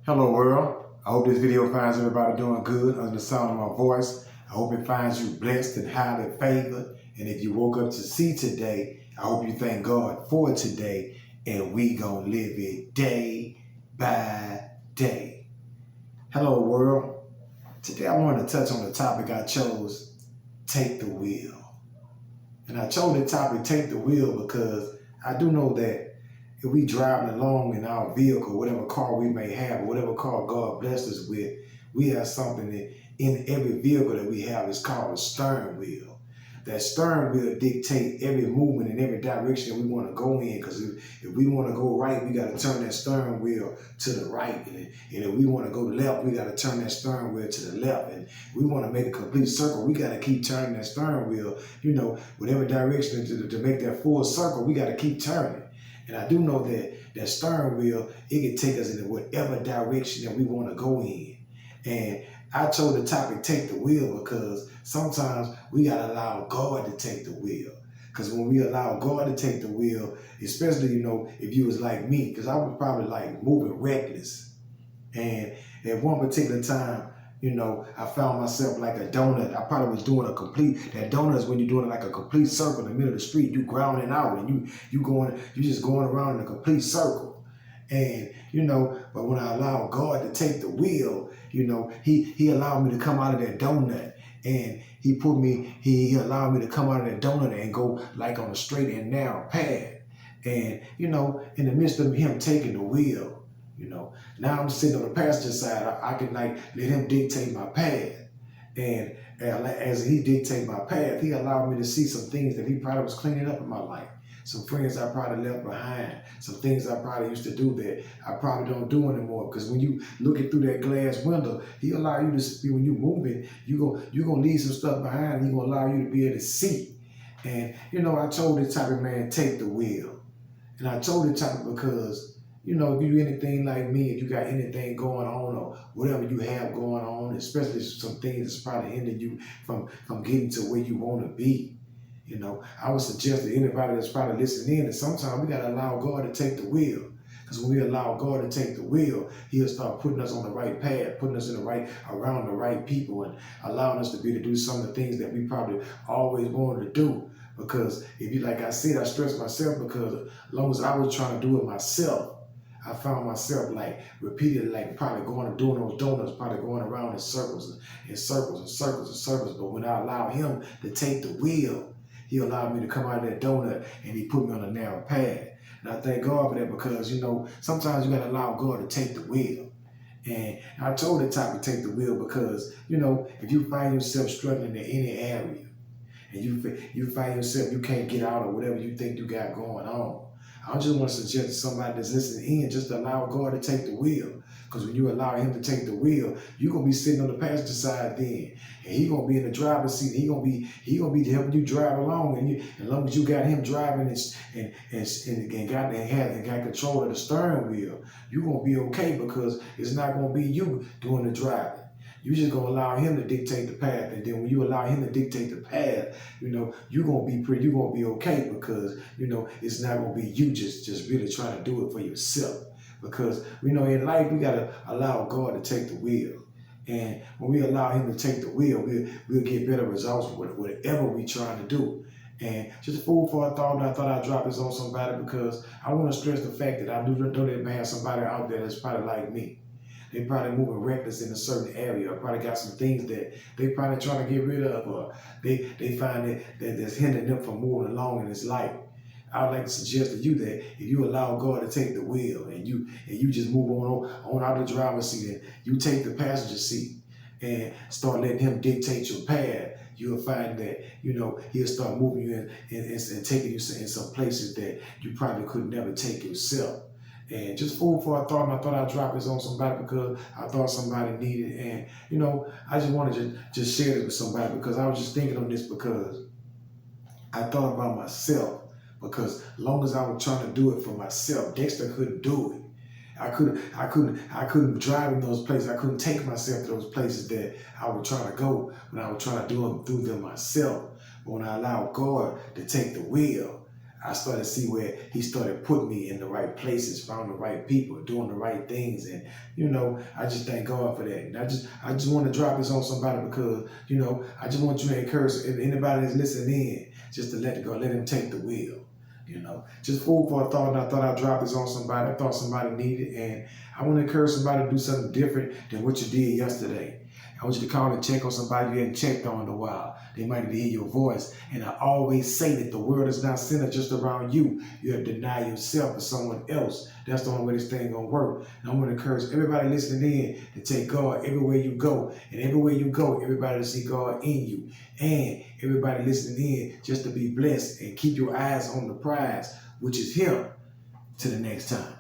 Hello world, I hope this video finds everybody doing good under the sound of my voice. I hope it finds you blessed and highly favored. And if you woke up to see today, I hope you thank God for today. And we gonna live it day by day. Hello world, today I wanted to touch on the topic I chose, take the wheel. And I chose the topic, take the wheel, because I do know that if we driving along in our vehicle, whatever car we may have, or whatever car God blessed us with, we have something that in every vehicle that we have is called a steering wheel. That steering wheel dictates every movement in every direction that we want to go in. Because if we want to go right, we got to turn that steering wheel to the right. And if we want to go left, we got to turn that steering wheel to the left. And if we want to make a complete circle, we got to keep turning that steering wheel, whatever direction to make that full circle, we got to keep turning. And I do know that that steering wheel, it can take us in whatever direction that we want to go in. And I chose the topic, take the wheel, because sometimes we got to allow God to take the wheel. Because when we allow God to take the wheel, especially, if you was like me, because I was probably like moving reckless. And at one particular time, I found myself like a donut. I probably was doing that donut is when you're doing like a complete circle in the middle of the street, you grounding out and you just going around in a complete circle. And, but when I allowed God to take the wheel, he allowed me to come out of that donut, and he allowed me to come out of that donut and go like on a straight and narrow path. And, in the midst of him taking the wheel, now I'm sitting on the passenger side. I can let him dictate my path. And as he dictated my path, he allowed me to see some things that he probably was cleaning up in my life. Some friends I probably left behind. Some things I probably used to do that I probably don't do anymore. Because when you looking through that glass window, he allow you to see, when you're moving, you're going to leave some stuff behind, and he's going to allow you to be able to see. And, I told this type of man, take the wheel. And I told this type because, if you anything like me, if you got anything going on or whatever you have going on, especially some things that's probably hindering you from getting to where you want to be, I would suggest to anybody that's probably listening in that sometimes we got to allow God to take the wheel. Because when we allow God to take the wheel, he'll start putting us on the right path, putting us around the right people, and allowing us to be able to do some of the things that we probably always wanted to do. Because like I said, I stress myself, because as long as I was trying to do it myself, I found myself repeatedly probably doing those donuts, probably going around in circles and circles and circles and circles. But when I allowed him to take the wheel, he allowed me to come out of that donut, and he put me on a narrow path. And I thank God for that, because, sometimes you got to allow God to take the wheel. And I told the topic, take the wheel, because, if you find yourself struggling in any area, and you find yourself you can't get out of whatever you think you got going on, I just want to suggest to somebody that's listening in, just allow God to take the wheel. Because when you allow him to take the wheel, you're going to be sitting on the passenger side then. And he's going to be in the driver's seat. He's going to be helping you drive along. And as long as you got him driving and got control of the steering wheel, you're going to be okay, because it's not going to be you doing the driving. You're just going to allow him to dictate the path. And then when you allow him to dictate the path, you're going to be okay, because, it's not going to be you just really trying to do it for yourself. Because, in life, we got to allow God to take the wheel. And when we allow him to take the wheel, we'll get better results with whatever we're trying to do. And just food for a thought, I thought I'd drop this on somebody, because I want to stress the fact that I do that may have somebody out there that's probably like me. They probably moving reckless in a certain area, or probably got some things that they probably trying to get rid of, or they find that that's hindering them from moving along in this life. I would like to suggest to you that if you allow God to take the wheel, and you just move on out of the driver's seat, and you take the passenger seat and start letting him dictate your path, you'll find that, he'll start moving you and taking you in some places that you probably could never take yourself. And just food for a thought, and I thought I'd drop this on somebody because I thought somebody needed it. And, I just wanted to just share this with somebody, because I was just thinking on this, because I thought about myself. Because as long as I was trying to do it for myself, Dexter couldn't do it. I couldn't drive in those places. I couldn't take myself to those places that I was trying to go when I was trying to do them through them myself. But when I allowed God to take the wheel, I started to see where he started putting me in the right places, found the right people, doing the right things. And, I just thank God for that. And I just want to drop this on somebody because, I just want you to encourage anybody that's listening in, just to let him take the wheel. Just food for a thought, and I thought I'd drop this on somebody. I thought somebody needed it, and I want to encourage somebody to do something different than what you did yesterday. I want you to call and check on somebody you hadn't checked on in a while. They might need to hear your voice. And I always say that the world is not centered just around you. You have to deny yourself for someone else. That's the only way this thing gonna work. And I'm gonna encourage everybody listening in to take God everywhere you go. And everywhere you go, everybody to see God in you. And everybody listening in just to be blessed and keep your eyes on the prize, which is Him. Till the next time.